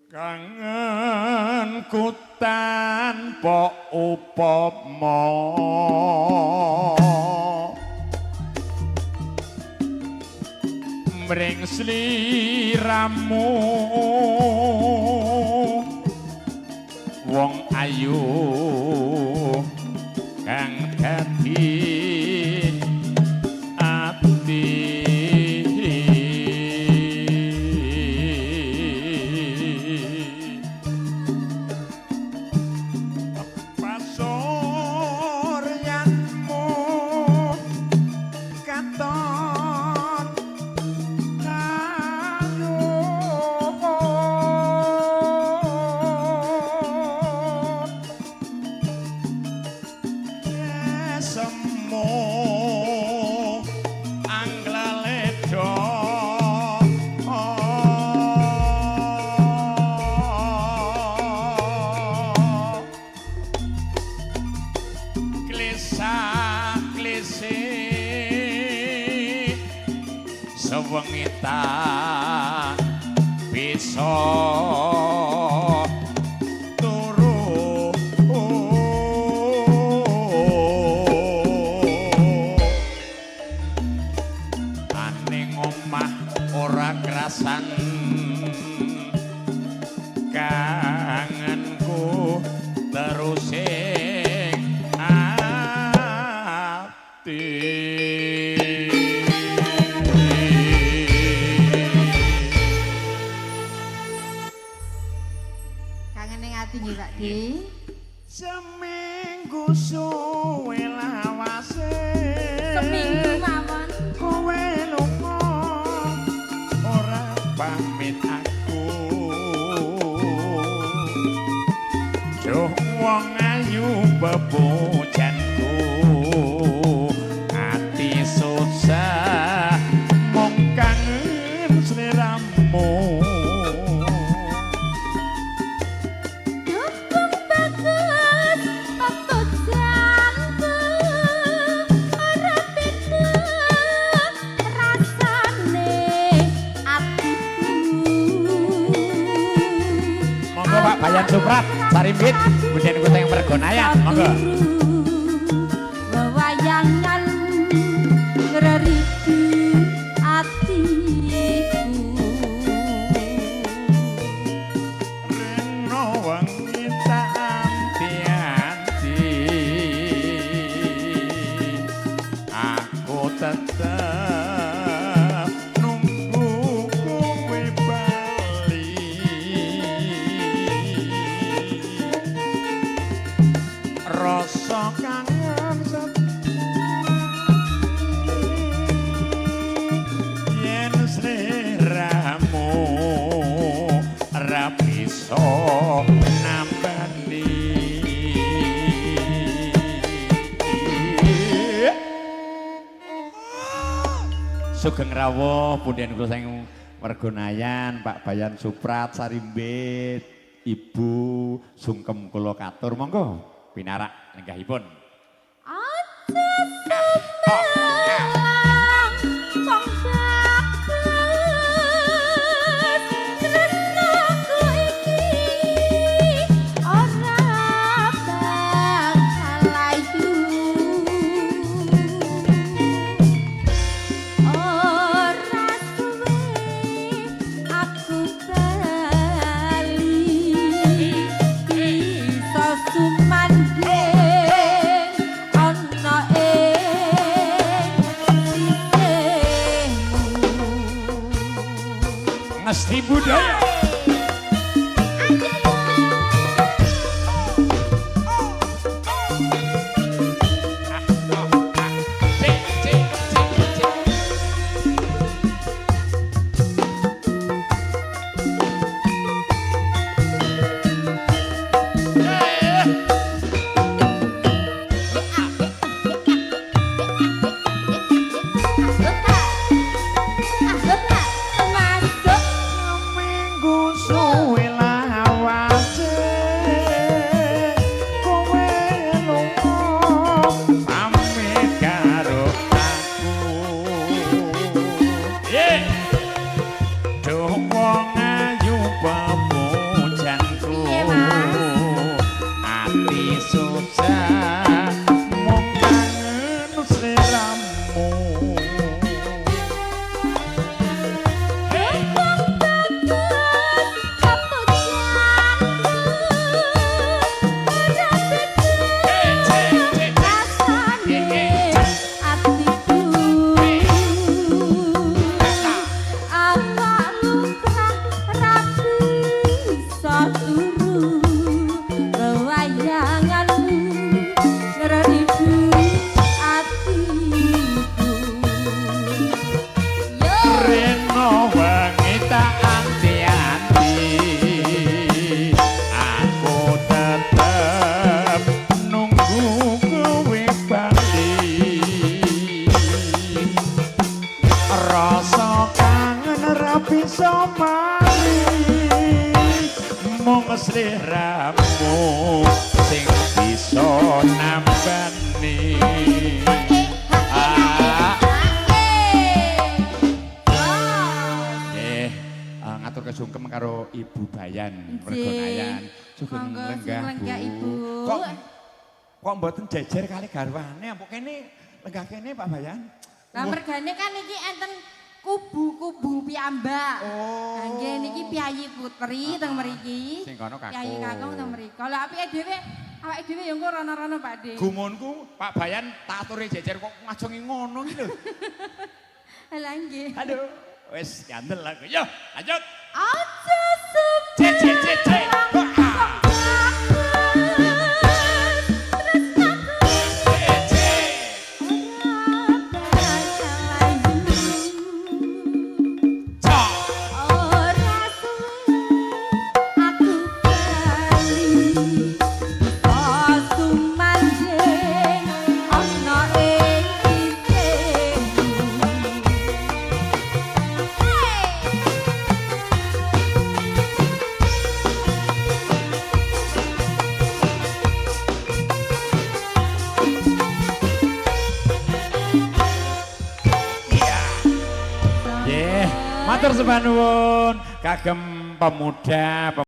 Kangenku tanpa upama mring sliramu wong ayu kang dadi ati wengita bisa turu aning omah ora krasan kangenku terus sing ati seminggu suwe lawase seminggu mawon kowe lunga ora pamit aku duh wong ayu bebujanku ati susah mung kangen sliramu Bayan Suprat, Sarimbit, kemudian gue yang Mergonayan, monggo. Wewayangan ngereriki atiku Reno wengi tak anti-anti aku tetap nunggu kowe bali rasa kangen yen sliramu ora bisa nambani Sugeng rawuh punden kula sing Mergonayan Pak Bayan Suprat Sarimbit Ibu sungkem kula katur monggo pinarak lenggahipun. Aja semelang pangsaket tresnaku iki ora bakal layu ora suwe aku bali bisa sumandhing ana ing Ngesti budaya. Minggu suwe lawas mung sliramu sing bisa nambani. Ngatur kesungkem karo Ibu Bayan Mergonayan. Sugeng lenggah Ibu. Kok mboten jejer kali garwane, ampun kene lenggah kene Pak Bayan. Lah mergane kan iki enten kubu-kubu piyambak. Oh. Nggih niki Piyayi Putri teng mriki. Sing kono kakung. Piyayi kakung teng mriko. Lah apike dhewe awake dhewe ya engko rono-rono Pakde. Gumunku Pak Bayan tak aturi jejer kok ngajongi ngono iki lho. Lah nggih. Aduh, wis gandel aku. Yo, lanjut. Aja Cek. Matur sembah nuwun kagem pemuda